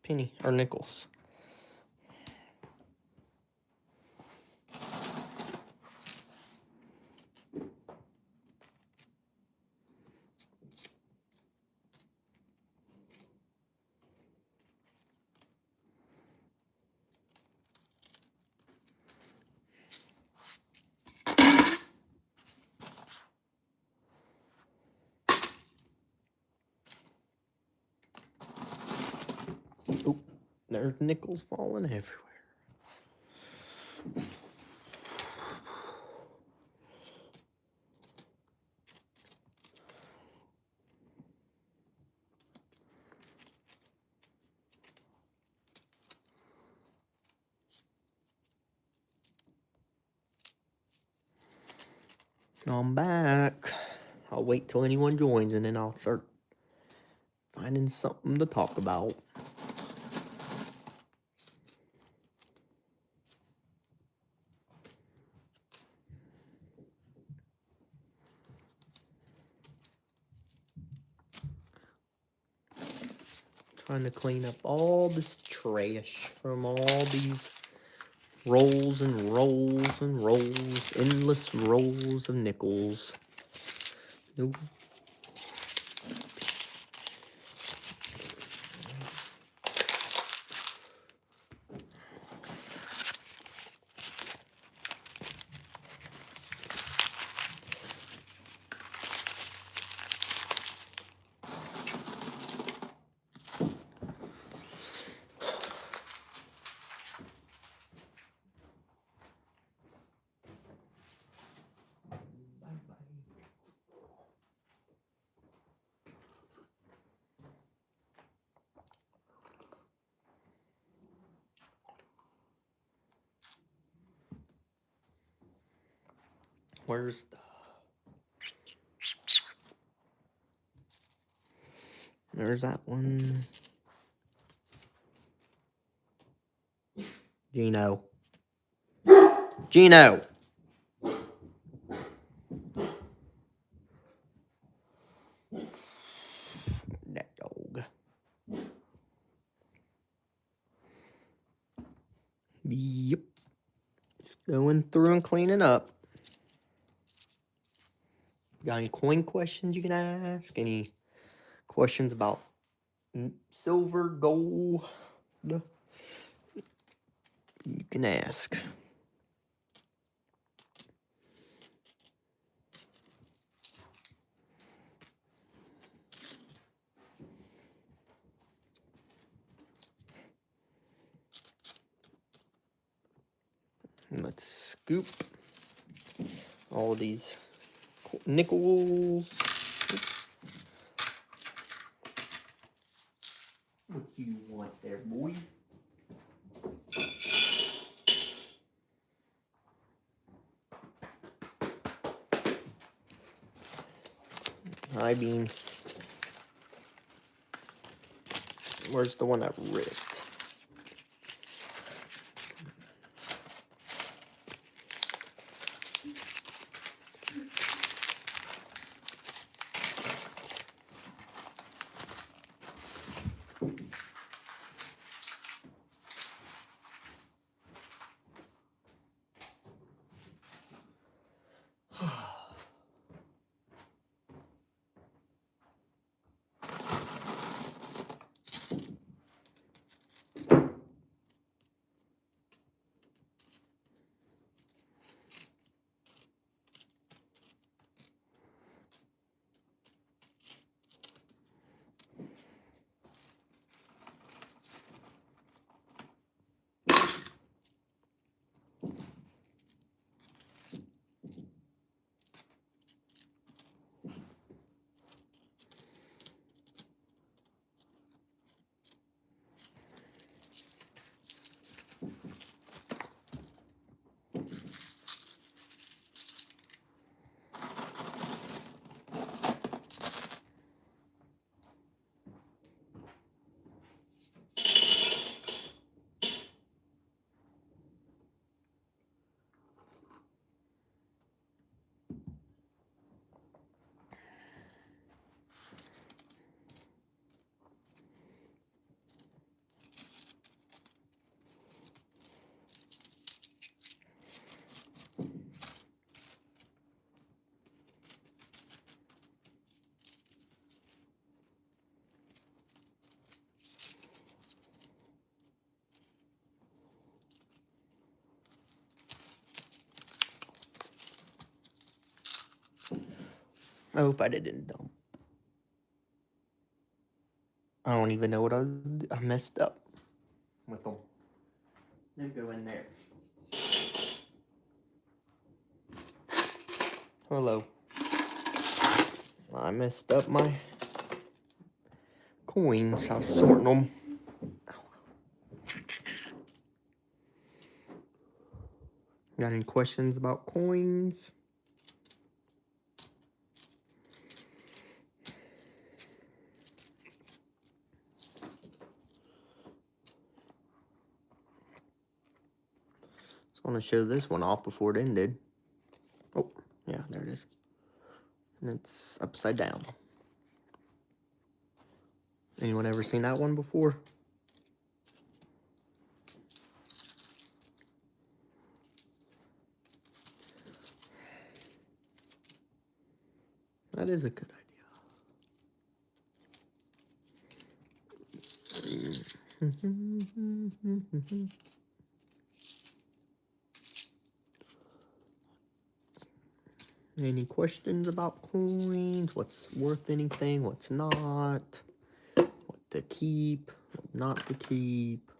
penny or nickels. Oop, there's nickels falling everywhere. I'm back. I'll wait till anyone joins and then I'll start finding something to talk about. Trying to clean up all this trash from all these rolls and rolls and rolls, endless rolls of nickels. Nope. Where's the... There's that one. Gino. Gino! That dog. Yep. Just going through and cleaning up. Got any coin questions you can ask? Any questions about silver, gold? You can ask. Let's scoop all these nickels. What do you want there, boy? I mean, where's the one that ripped? I hope I didn't dump. I don't even know what I messed up with them. They go in there. Hello. I messed up my coins. I was sorting them. Got any questions about coins? I was going to show this one off before it ended. Oh, yeah, there it is. And it's upside down. Anyone ever seen that one before? That is a good idea. Any questions about coins? What's worth anything? What's not? What to keep? What not to keep?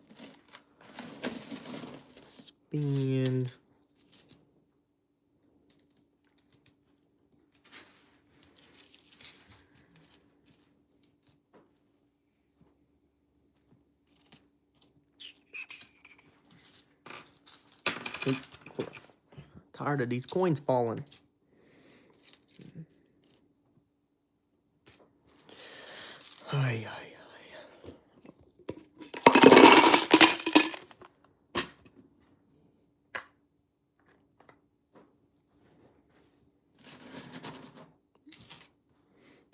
Spend. Tired of these coins falling. Ay, ay, ay.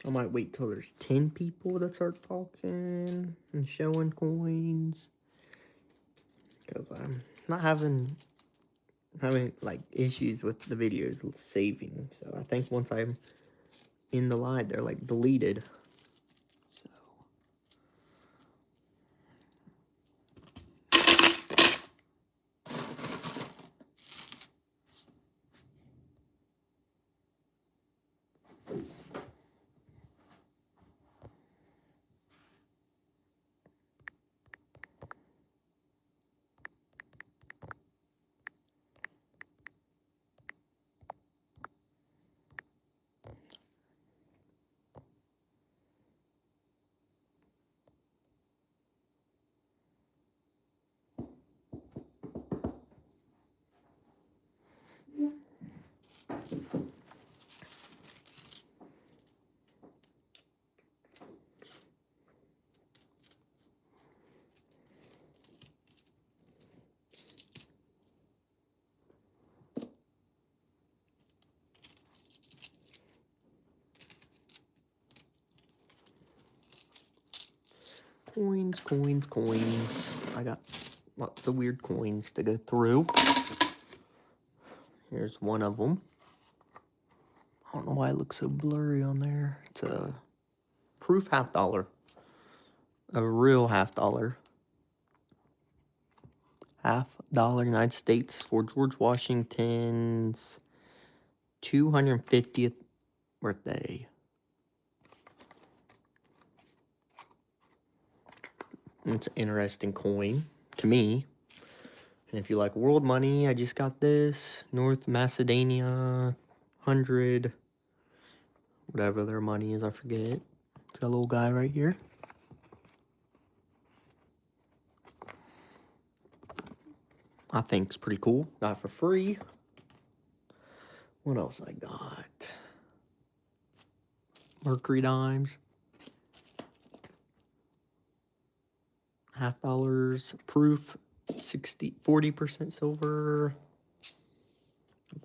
I might wait till there's 10 people that start talking and showing coins. Because I'm not having like issues with the videos saving. So I think once I'm in the line, they're like deleted. So coins, coins, coins. I got lots of weird coins to go through. Here's one of them. I don't know why it looks so blurry on there. It's a proof $50. A real $50. $50 United States for George Washington's 250th birthday. It's an interesting coin to me. And if you like world money, I just got this. North Macedonia, 100. Whatever their money is, I forget. It's got a little guy right here. I think it's pretty cool. Got it for free. What else I got? Mercury dimes. $50 proof. 40% silver.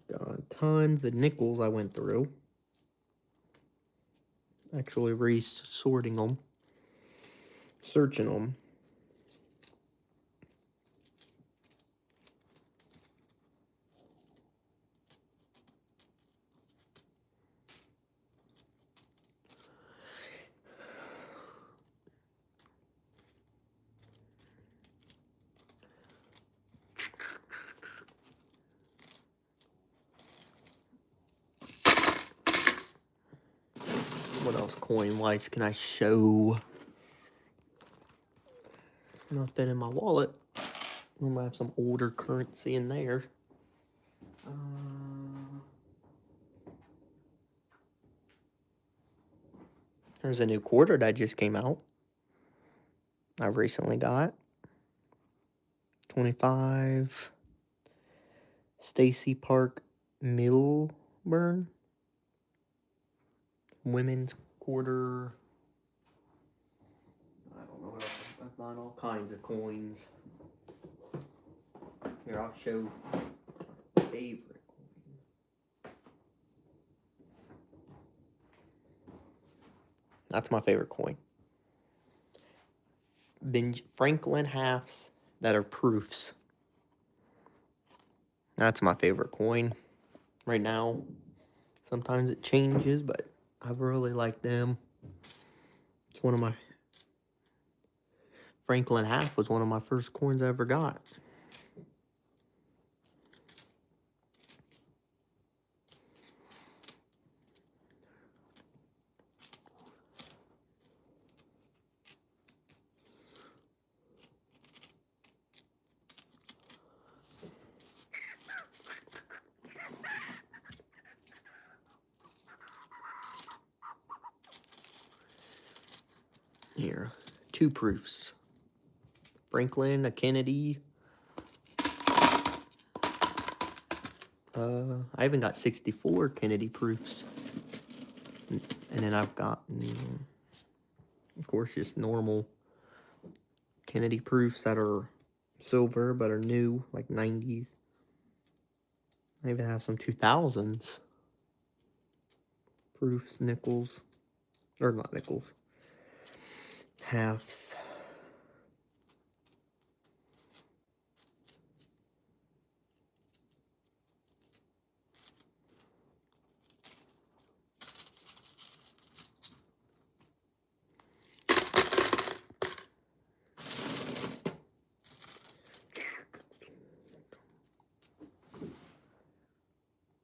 Got tons of nickels I went through. Actually resorting them. Searching them. What else coin-wise can I show? Nothing in my wallet. I might have some older currency in there. There's a new quarter that just came out. I recently got 25 Stacy Park Milburn women's quarter. I don't know what else. I've bought all kinds of coins. Here, I'll show my favorite coin. That's my favorite coin. Franklin halves that are proofs. That's my favorite coin right now. Sometimes it changes, but I really like them. It's one of my... Franklin half was one of my first coins I ever got. Here, 2 proofs. Franklin, a Kennedy. I even got 64 Kennedy proofs. And then I've gotten, of course, just normal Kennedy proofs that are silver but are new, like 90s. I even have some 2000s proofs, nickels. Or not nickels. Halves.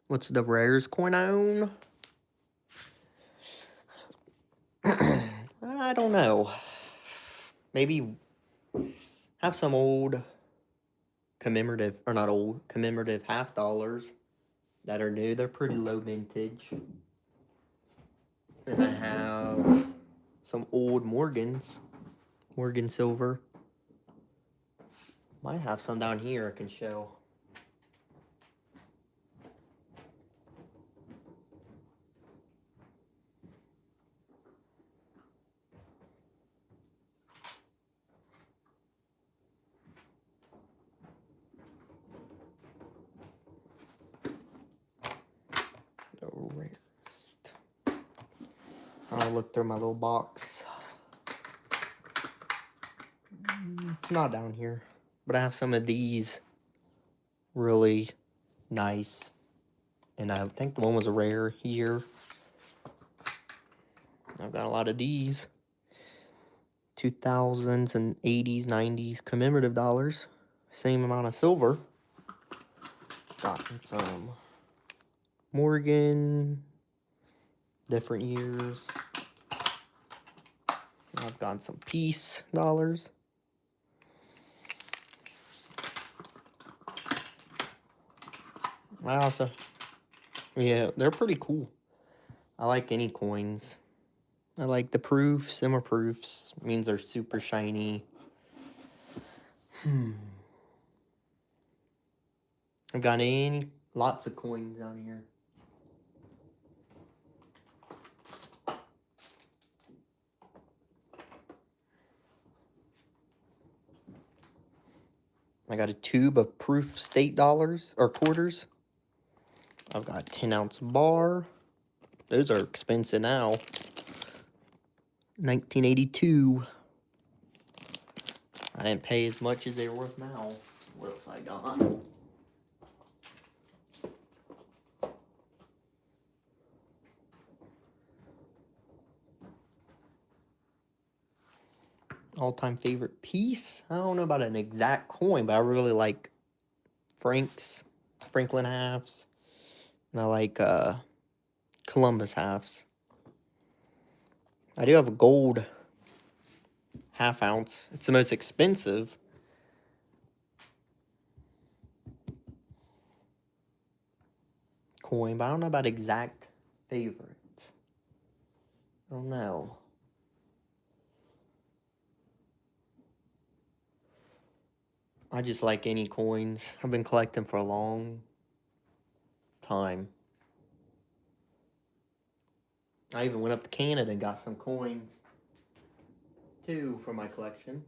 What's the rarest coin I own? I don't know. Maybe have some old commemorative, or not old, commemorative half dollars that are new. They're pretty low vintage. And I have some old Morgan silver. Might have some down here I can show. The rarest. I'll look through my little box. It's not down here. But I have some of these really nice. And I think the one was a rare year. I've got a lot of these. 2000s and 80s, 90s commemorative dollars. Same amount of silver. Gotten some Morgan. Different years. I've gotten some Peace dollars. I also, yeah, they're pretty cool. I like any coins. I like the proofs. Them are proofs. Means they're super shiny. I've got lots of coins down here. I got a tube of proof state dollars or quarters. I've got a 10-ounce bar. Those are expensive now. 1982. I didn't pay as much as they're worth now. What else I got? All-time favorite piece? I don't know about an exact coin, but I really like Franklin halves. And I like Columbus halves. I do have a gold half ounce. It's the most expensive. Coin, but I don't know about exact favorite. I don't know. I just like any coins. I've been collecting for a long time. I even went up to Canada and got some coins too for my collection.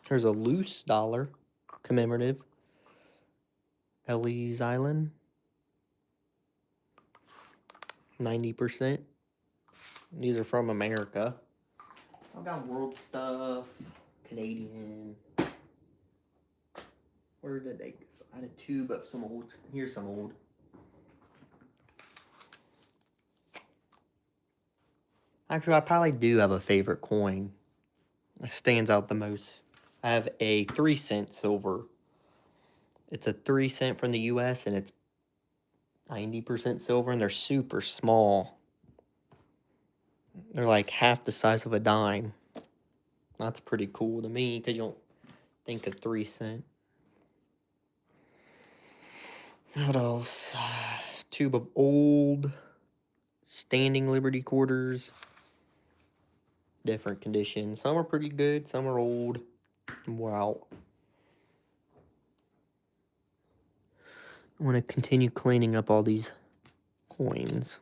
There's a loose dollar commemorative. Ellie's Island. 90%. These are from America. I've got world stuff, Canadian. Where did they go? I had a tube of some old. Here's some old. Actually, I probably do have a favorite coin. It stands out the most. I have a 3-cent silver. It's a 3-cent from the US and it's 90% silver and they're super small. They're like half the size of a dime. That's pretty cool to me because you don't think of 3-cent. What else? Tube of old standing Liberty quarters. Different conditions. Some are pretty good, some are old. Wow. I want to continue cleaning up all these coins.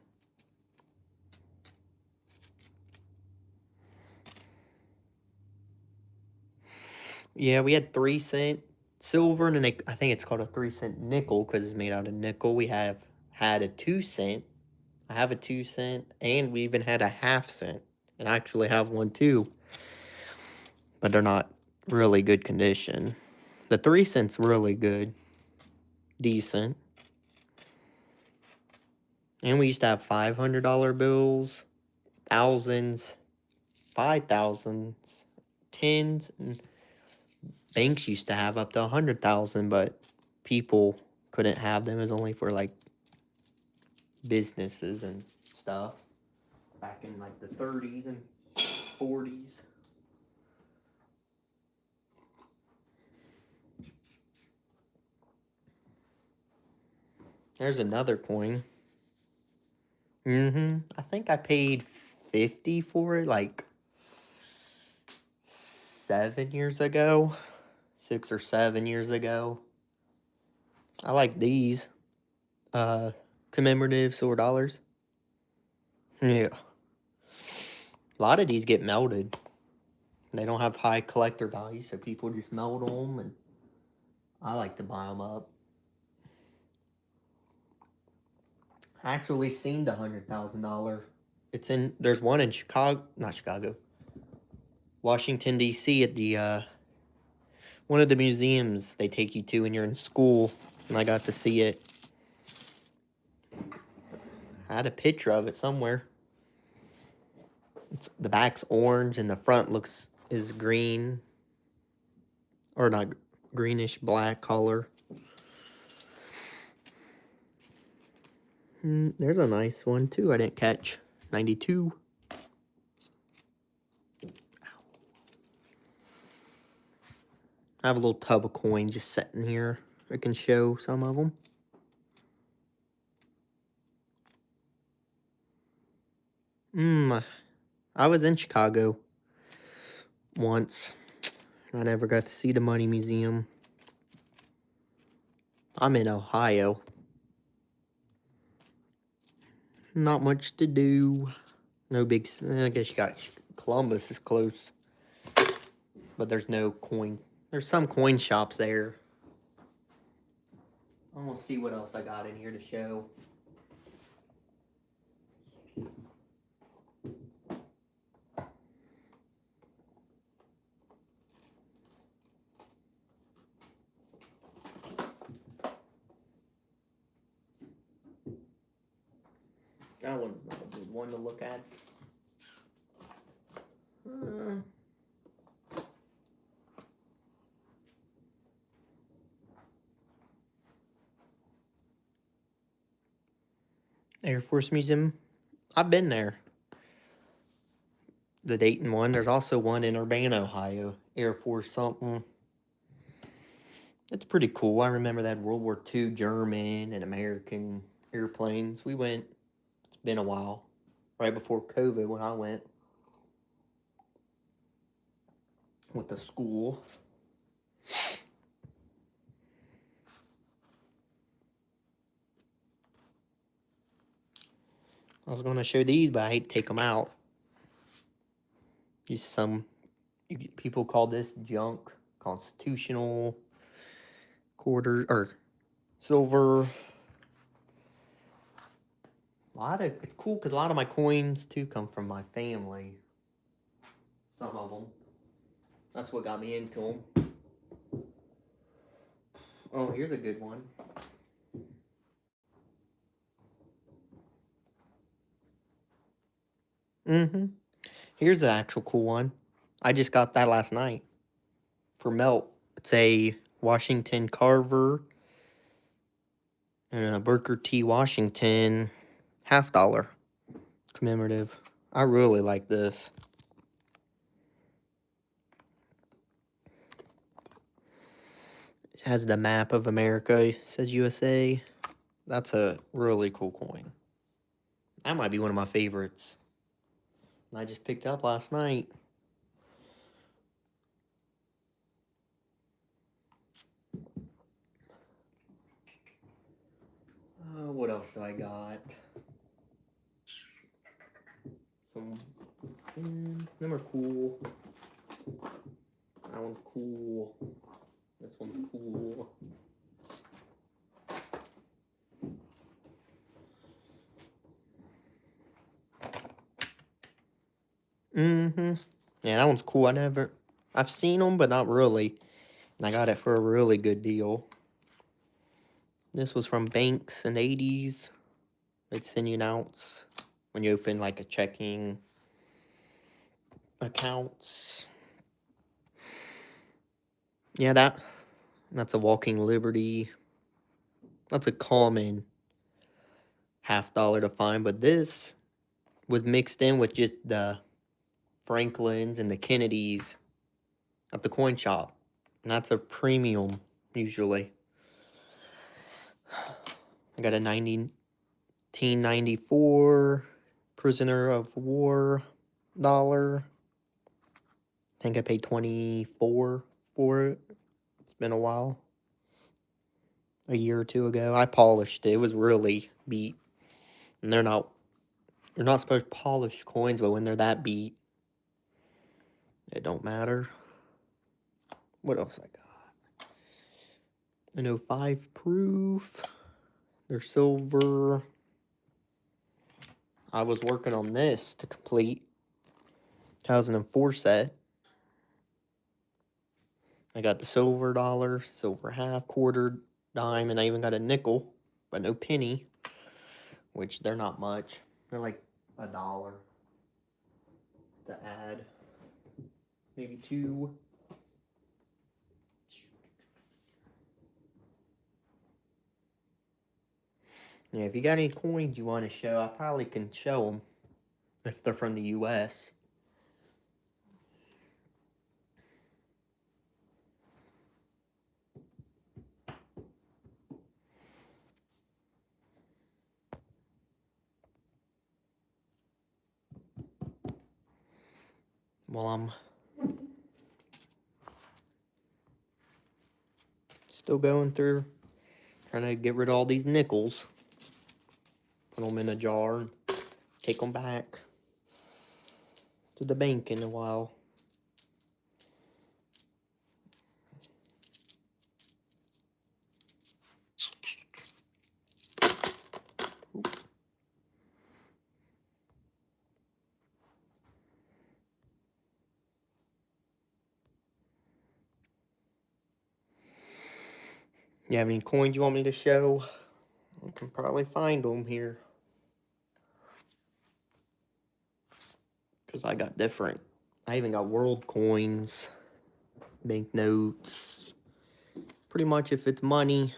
Yeah, we had 3-cent silver, and I think it's called a 3-cent nickel because it's made out of nickel. We have had a 2-cent. I have a 2-cent, and we even had a half-cent. And I actually have one too. But they're not really good condition. The 3-cent's really good. Decent. And we used to have $500 bills, thousands, 5,000s, tens, and banks used to have up to 100,000, but people couldn't have them. It was only for like businesses and stuff back in like the 30s and 40s. There's another coin. I think I paid 50 for it like 7 years ago. 6 or 7 years ago. I like these. Commemorative silver dollars. Yeah. A lot of these get melted. They don't have high collector value, so people just melt them, and I like to buy them up. I actually seen the $100,000. There's one in Washington, D.C. at the, one of the museums they take you to when you're in school, and I got to see it. I had a picture of it somewhere. The back's orange and the front is green. Or not, greenish black color. There's a nice one too I didn't catch. 92. I have a little tub of coins just sitting here. I can show some of them. I was in Chicago once. I never got to see the Money Museum. I'm in Ohio. Not much to do. No big... I guess you got... Columbus is close. But there's no coins. There's some coin shops there. I'm gonna see what else I got in here to show. That one's not a good one to look at. Air Force Museum. I've been there. The Dayton one. There's also one in Urbana, Ohio. Air Force something. It's pretty cool. I remember that World War II German and American airplanes. We went, it's been a while, right before COVID when I went with the school. I was going to show these, but I hate to take them out. People call this junk, constitutional, quarter, or silver. It's cool because a lot of my coins too come from my family. Some of them. That's what got me into them. Oh, here's a good one. Here's the actual cool one. I just got that last night for melt. It's a Washington Carver and a Booker T. Washington $50 commemorative. I really like this. It has the map of America. It says USA. That's a really cool coin. That might be one of my favorites. I just picked up last night. What else do I got? Them are cool. That one's cool. This one's cool. Yeah, that one's cool. I've seen them, but not really. And I got it for a really good deal. This was from banks in the 80s. They'd send you an ounce when you open like a checking accounts. Yeah, that's a Walking Liberty. That's a common $50 to find, but this was mixed in with just the Franklins and the Kennedys at the coin shop. And that's a premium, usually. I got a 1994 prisoner of war dollar. I think I paid $24 for it. It's been a while. A year or two ago. I polished it. It was really beat. And you're not supposed to polish coins, but when they're that beat, it don't matter. What else I got? An 05 proof. They're silver. I was working on this to complete 2004 set. I got the silver dollar, silver half, quarter, dime, and I even got a nickel, but no penny, which they're not much. They're like $1 to add. Maybe $2. Yeah, if you got any coins you want to show, I probably can show them if they're from the US. Well, I'm still going through, trying to get rid of all these nickels. Put them in a jar and take them back to the bank in a while. You have any coins you want me to show? I can probably find them here. Because I got different. I even got world coins, banknotes. Pretty much if it's money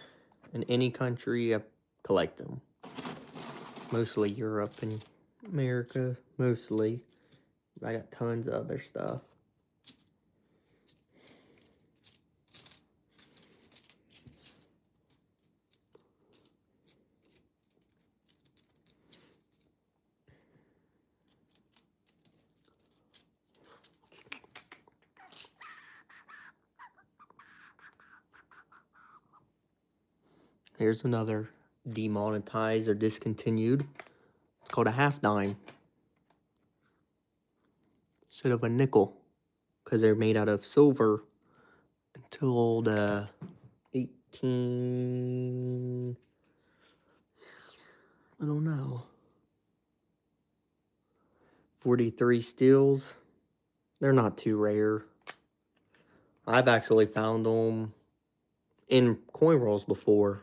in any country, I collect them. Mostly Europe and America, mostly. I got tons of other stuff. Here's another demonetized or discontinued. It's called a half dime instead of a nickel, because they're made out of silver until the 18... I don't know. 43 steels. They're not too rare. I've actually found them in coin rolls before.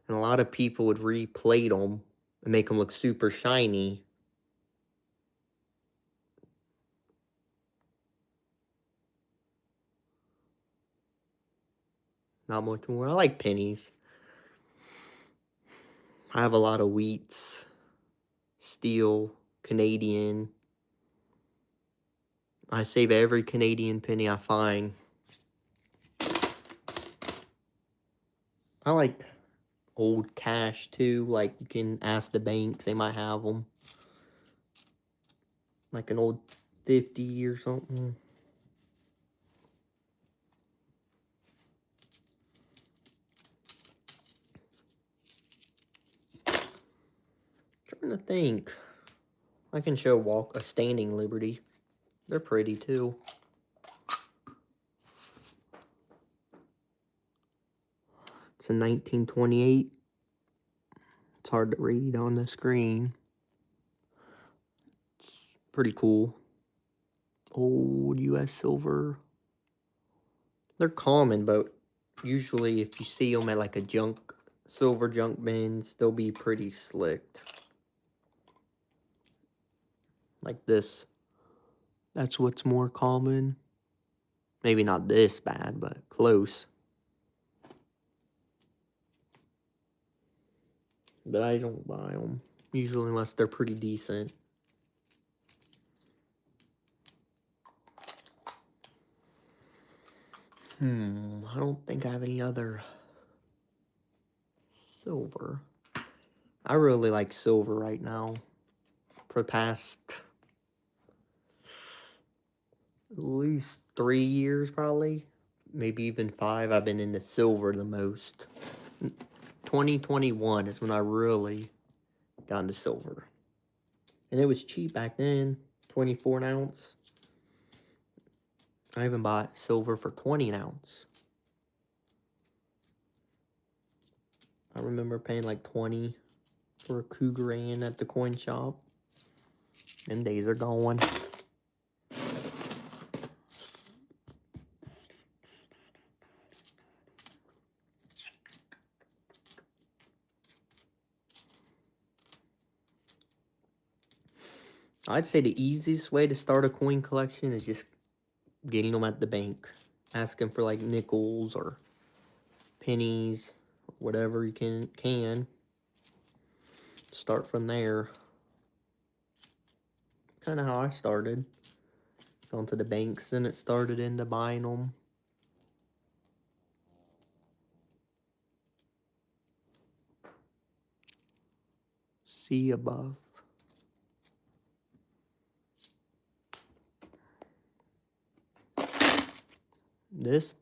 And a lot of people would replate them and make them look super shiny. Not much more. I like pennies. I have a lot of wheats, steel, Canadian. I save every Canadian penny I find. I like old cash too. Like, you can ask the banks, they might have them. Like an old 50 or something. Trying to think. I can show a standing Liberty. They're pretty too. It's a 1928. It's hard to read on the screen. It's pretty cool. Old US silver. They're common, but usually if you see them at like a silver junk bins, they'll be pretty slicked. Like this. That's what's more common. Maybe not this bad, but close. But I don't buy them, usually, unless they're pretty decent. I don't think I have any other silver. I really like silver right now. For the past at least 3 years, probably. Maybe even 5, I've been into silver the most. 2021 is when I really got into silver. And it was cheap back then, 24 an ounce. I even bought silver for 20 an ounce. I remember paying like 20 for a Cougaran at the coin shop. Them days are gone. I'd say the easiest way to start a coin collection is just getting them at the bank. Asking for like nickels or pennies, whatever you can. Start from there. Kind of how I started. Gone to the banks, then it started into buying them. See above. This?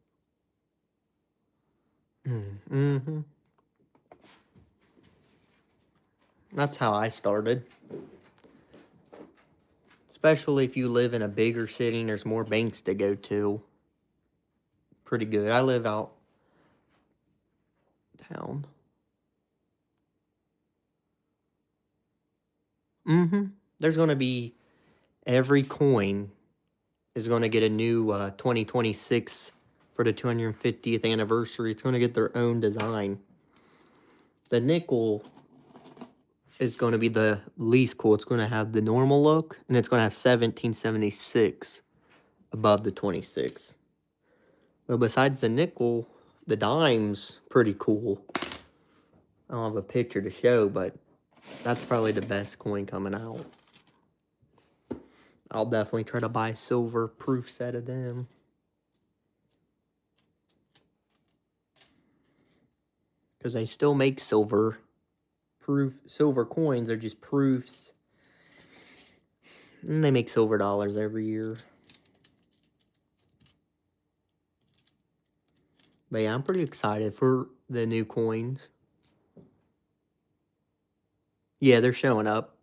That's how I started. Especially if you live in a bigger city and there's more banks to go to. Pretty good. I live out town. There's going to be, every coin is going to get a new 2026 for the 250th anniversary. It's going to get their own design. The nickel is going to be the least cool. It's going to have the normal look, and it's going to have 1776 above the 26. But besides the nickel, the dime's pretty cool. I don't have a picture to show, but That's probably the best coin coming out. I'll definitely try to buy a silver proof set of them. Because they still make silver coins. They're just proofs. And they make silver dollars every year. But yeah, I'm pretty excited for the new coins. Yeah, they're showing up.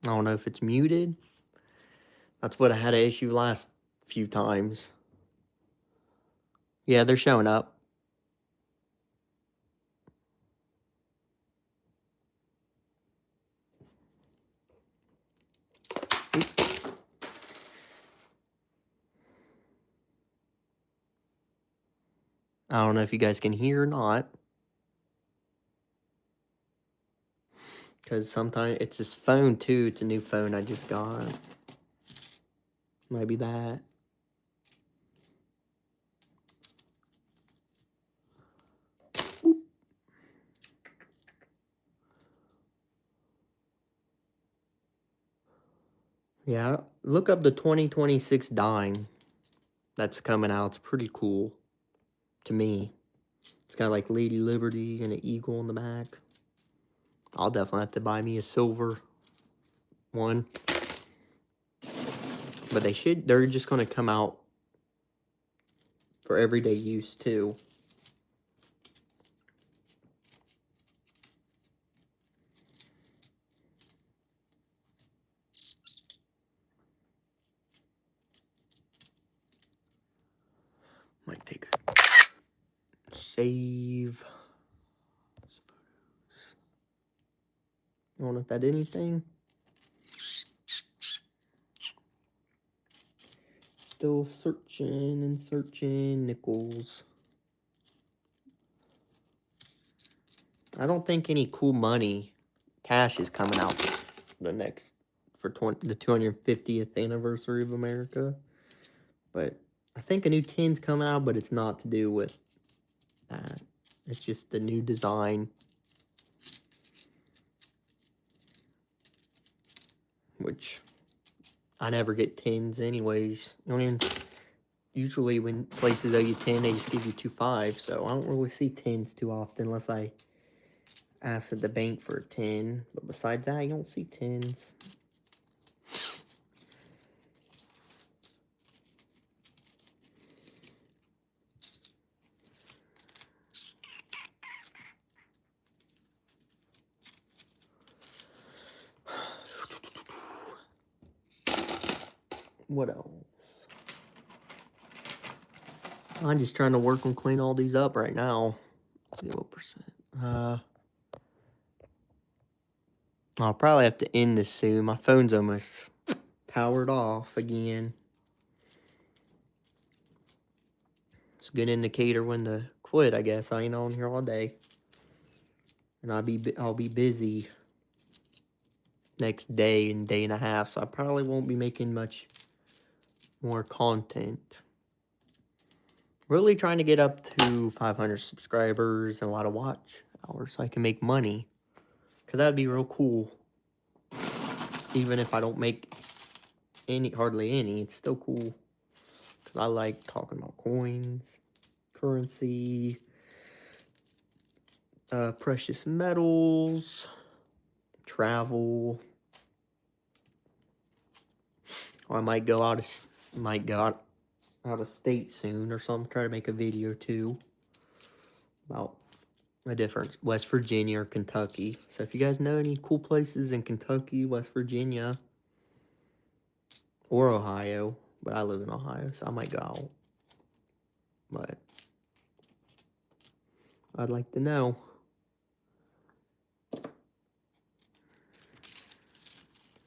I don't know if it's muted. That's what I had an issue last few times. Yeah, they're showing up. I don't know if you guys can hear or not. Because sometimes it's this phone too. It's a new phone I just got. Maybe that. Yeah, look up the 2026 dime that's coming out. It's pretty cool to me. It's got like Lady Liberty and an eagle in the back. I'll definitely have to buy me a silver one. But they're just going to come out for everyday use too. Might take a save. I don't know if that did anything. Still searching and searching nickels. I don't think any cool money cash is coming out the the 250th anniversary of America. But I think a new tin's coming out, but it's not to do with that. It's just the new design. Which I never get tins anyways. I mean, usually when places owe you 10, they just give you 2.5. So I don't really see tins too often unless I ask at the bank for a 10. But besides that, you don't see tins. What else? I'm just trying to work and clean all these up right now. Let's see what percent. I'll probably have to end this soon. My phone's almost powered off again. It's a good indicator when to quit, I guess. I ain't on here all day. And I'll be busy next day and day and a half, so I probably won't be making much more content. Really trying to get up to 500 subscribers and a lot of watch hours so I can make money. Because that would be real cool. Even if I don't make hardly any, it's still cool. Because I like talking about coins, currency, precious metals, travel. Or I might go out of state soon or something. Try to make a video too about a different West Virginia or Kentucky. So if you guys know any cool places in Kentucky, West Virginia, or Ohio, but I live in Ohio, so I might go out. But I'd like to know.